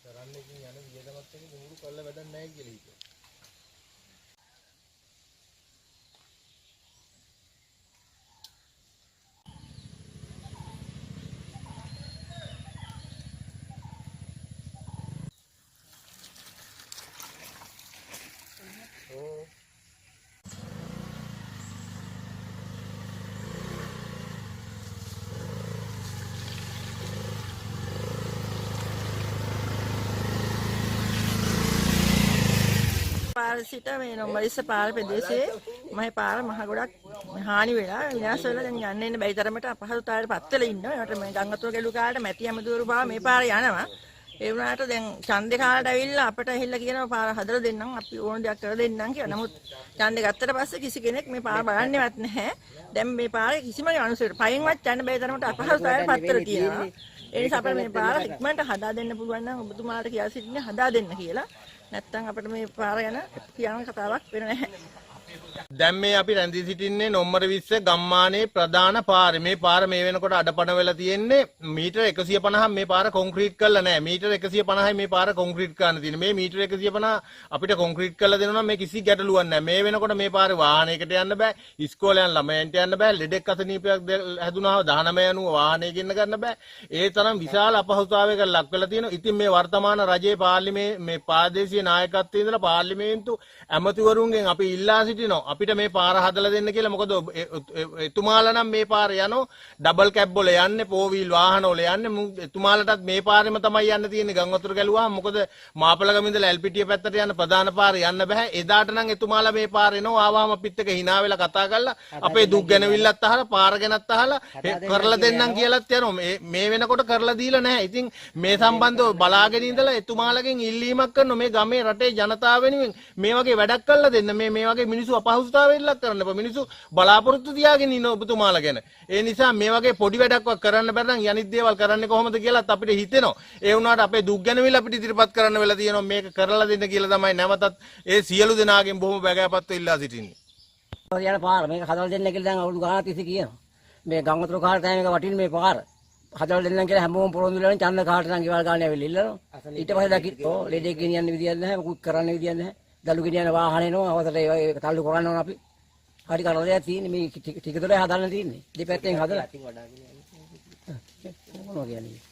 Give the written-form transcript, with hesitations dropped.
කරන්නකින් යන වියදමත් එක මුහුරු කල්ල වැඩක් නැහැ කියලා හිතුවා. පාරසිට මේ නොමලිස්ස පාර ප්‍රදේශයේ මහේ පාර මහ ගොඩක් හානි වෙලා විනාශ වෙලා දැන් යන්න එන්න බැරි තරමට අපහසුතාවයට පත් වෙලා ඉන්නවා. ඒකට මේ ගංගතුර ගැලු කාලේට මැටි ඇමදුවරු බා මේ පාර යනවා. ඒ වුණාට දැන් ඡන්දේ කාලේට ඇවිල්ලා අපිට ඇහිල්ලා කියනවා පාර හදලා දෙන්නම් අපි ඕන දෙයක් කරලා දෙන්නම් කියලා. නමුත් ඡන්දේ ගත්තට පස්සේ කිසි කෙනෙක් මේ පාර බලන්නේවත් නැහැ. දැන් මේ පාරේ කිසිම අනුසයට පයින්වත් යන්න බැරි තරමට අපහසුතාවයට පත් වෙලා තියෙනවා. ඒ නිසා අපිට මේ පාර ඉක්මනට හදා දෙන්න පුළුවන් නම් ඔබතුමාට කියලා සිටින්නේ හදා දෙන්න කියලා. නැත්තම් අපිට මේ පාර යන කියන කතාවක් වෙන්නේ නැහැ. දැන් මේ අපි රැඳී සිටින්නේ නොම්බර 20 ගම්මානයේ ප්‍රධාන පාරේ. මේ පාර මේ වෙනකොට අඩපණ වෙලා තියෙන්නේ මීටර 150ක් මේ පාර කොන්ක්‍රීට් කරලා නැහැ. මීටර 150යි මේ පාර කොන්ක්‍රීට් කරන්න තියෙන්නේ. මේ මීටර 150 අපිට කොන්ක්‍රීට් කරලා දෙනවා නම් මේ කිසි ගැටලුවක් නැහැ. මේ වෙනකොට මේ පාරේ වාහනයකට යන්න බෑ. ඉස්කෝලේ යන ළමයන්ට යන්න බෑ. ලෙඩෙක් අසනීපයක් හැදුනහම 19 යනුව වාහනේ ගෙන්න ගන්න බෑ. ඒ තරම් විශාල අපහසුතාවයකට ලක් වෙලා තියෙනවා. ඉතින් මේ වර්තමාන රජයේ පාර්ලිමේ මේ ප්‍රාදේශීය නායකත්වයේ ඉඳලා පාර්ලිමේන්තු ඇමතිවරුන්ගෙන් අපි ඉල්ලා අපිට මේ පාර හදලා දෙන්න කියලා. මොකද එතුමාලා නම් මේ පාර යනෝ ඩබල් කැබ් වල යන්නේ, පෝවිල් වාහන වල යන්නේ. එතුමාලටත් මේ පාරෙම තමයි යන්න තියෙන්නේ ගංගවතුර ගැලුවාම. මොකද මාපලගම ඉඳලා එල්පිටිය පැත්තට යන ප්‍රධාන පාරේ යන්න බෑ. එදාට නම් එතුමාලා මේ පාර එනවා. ආවම අපිත් එක්ක hina වෙලා කතා කරලා අපේ දුක් ගැනවිල්ලත් අහලා පාර ගැනත් අහලා කරලා දෙන්නම් කියලාත් යනවා. මේ වෙනකොට කරලා දීලා නැහැ. ඉතින් මේ සම්බන්ධව බලාගෙන ඉඳලා එතුමාලගෙන් ඉල්ලීමක් කරනවා මේ ගමේ රටේ ජනතාව වෙනුවෙන් මේ වගේ වැඩක් කරලා දෙන්න. මේ වගේ මිනිස්සු අපහසුතාවයෙන් ලක් කරන්න එපා. මිනිස්සු බලාපොරොත්තු තියාගෙන ඉන්න ඔබතුමාලා ගැන. ඒ නිසා මේ වගේ පොඩි වැඩක්වත් කරන්න බැරි නම් යනිත් දේවල් කරන්නේ කොහොමද කියලාත් අපිට හිතෙනවා. ඒ වුණාට අපේ දුක් ගැනවිල අපිට ඉදිරිපත් කරන්න වෙලා තියෙනවා. මේක කරලා දෙන්න කියලා තමයි නැවතත් ඒ සියලු දෙනාගෙන් බොහොම බැගෑපත්ව ඉල්ලා සිටින්නේ. යන පාර මේක හදලා දෙන්න කියලා දැන් අවුරුදු ගානක් තිස්සේ කියනවා. මේ ගංගතුර කාලේ තමයි මේක වටින්නේ මේ පාර. හදලා දෙන්නම් කියලා හැමෝම පොරොන්දු වෙලා ඡන්ද කාලට නම් ගෙවල් ගන්න ඇවිල්ලා ඉල්ලනවා. ඊට පස්සේ දැකිටෝ ලෙඩේ ගෙනියන්න විදියක් නැහැ. මොකුත් කරන්න විදියක් නැහැ. දලු ගෙනියන වාහන එනවා. අවසරට ඒක තල්ලු කරන්න ඕන අපි. හරි කරලා තියෙන්නේ මේ ටික දොරේ හදන්න තියෙන්නේ. දෙපැත්තෙන් හදලා. මොනවා කියන්නේ?